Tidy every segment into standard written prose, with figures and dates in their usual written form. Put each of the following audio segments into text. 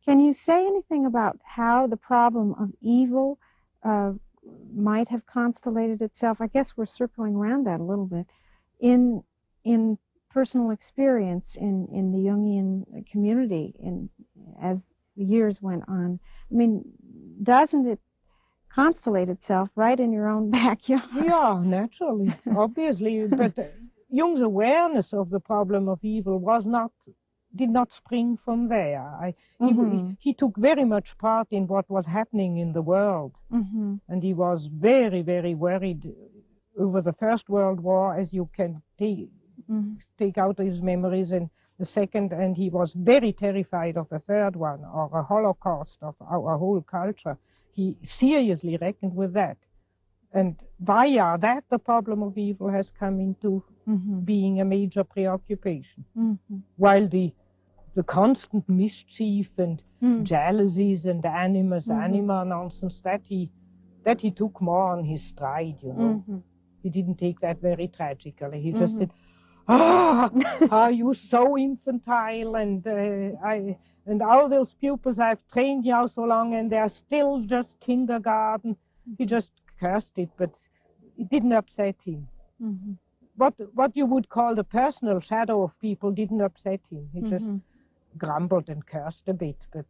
Can you say anything about how the problem of evil might have constellated itself? I guess we're circling around that a little bit in personal experience in the Jungian community as the years went on. I mean, doesn't it constellate itself right in your own backyard? Yeah, naturally, obviously. But Jung's awareness of the problem of evil did not spring from there. He took very much part in what was happening in the world. And he was very, very worried over the First World War, as you can take out his memories, and the second, and he was very terrified of the third one, or a Holocaust of our whole culture. He seriously reckoned with that. And via that, the problem of evil has come into being a major preoccupation. While the constant mischief and jealousies and anima nonsense, that he took more on his stride, you know. He didn't take that very tragically. He just said, are you so infantile? And all those pupils I've trained now so long, and they're still just kindergarten. He just cursed it, but it didn't upset him. What you would call the personal shadow of people didn't upset him. He just grumbled and cursed a bit, but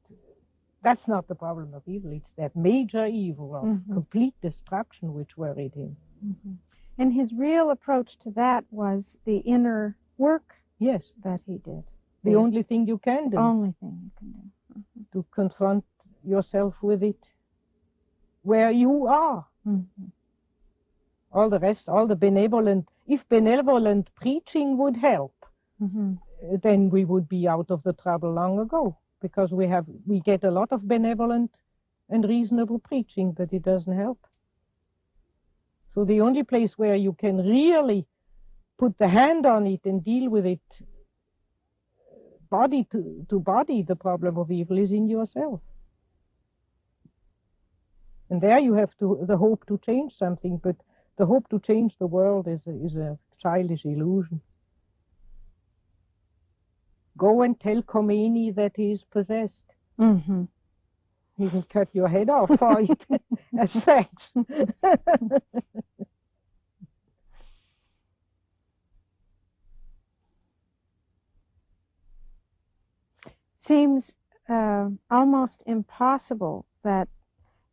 that's not the problem of evil. It's that major evil of complete destruction which worried him. And his real approach to that was the inner work that he did. The only thing you can do. Only thing you can do. To confront yourself with it where you are. All the rest, all the benevolent, if benevolent preaching would help, then we would be out of the trouble long ago, because we get a lot of benevolent and reasonable preaching, but it doesn't help. So the only place where you can really put the hand on it and deal with it body to body, the problem of evil, is in yourself. And there you have the hope to change something, but the hope to change the world is a childish illusion. Go and tell Khomeini that he is possessed. He will cut your head off for it as thanks. Seems almost impossible that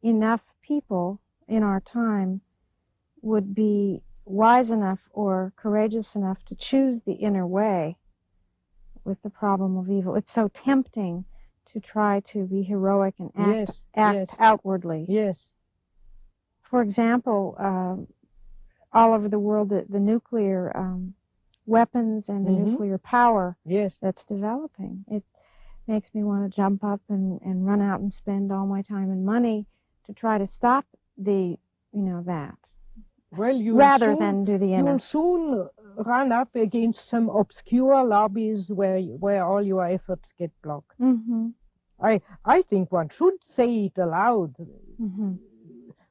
enough people in our time would be wise enough or courageous enough to choose the inner way with the problem of evil. It's so tempting to try to be heroic and act outwardly. For example, all over the world, the nuclear weapons and the nuclear power that's developing. It makes me want to jump up and run out and spend all my time and money to try to stop that. Well, rather than do the inner. You'll soon run up against some obscure lobbies where all your efforts get blocked. I think one should say it aloud.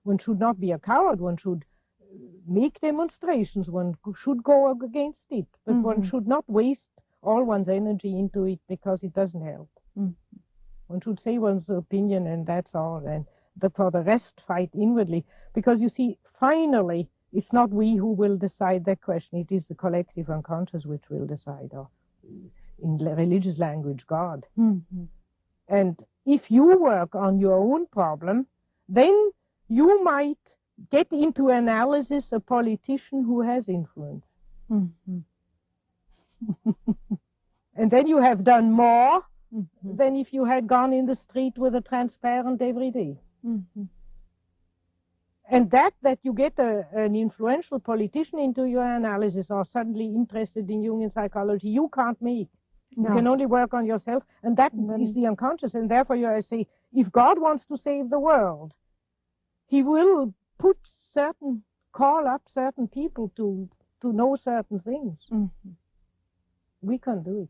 One should not be a coward. One should make demonstrations. One should go against it. But one should not waste all one's energy into it, because it doesn't help. One should say one's opinion, and that's all. And for the rest, fight inwardly. Because you see, finally, it's not we who will decide that question. It is the collective unconscious which will decide, or in religious language, God. And if you work on your own problem, then you might get into analysis a politician who has influence. And then you have done more than if you had gone in the street with a transparent every day. And that you get an influential politician into your analysis, or suddenly interested in Jungian psychology, you can't make. No. You can only work on yourself, and that is the unconscious. And therefore, I say, if God wants to save the world, He will call up certain people to know certain things. We can't do it.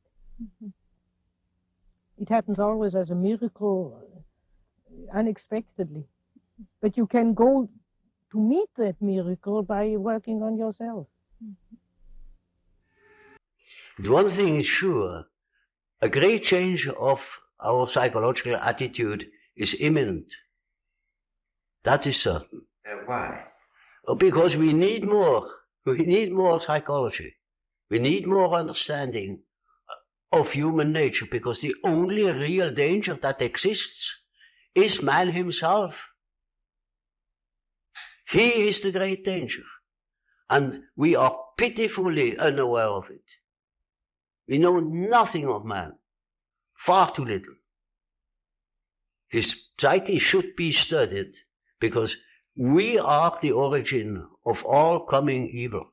It happens always as a miracle, unexpectedly. But you can go to meet that miracle by working on yourself. And one thing is sure, a great change of our psychological attitude is imminent. That is certain. Why? Because we need more. We need more psychology. We need more understanding of human nature, because the only real danger that exists is man himself. He is the great danger. And we are pitifully unaware of it. We know nothing of man. Far too little. His psyche should be studied, because we are the origin of all coming evil.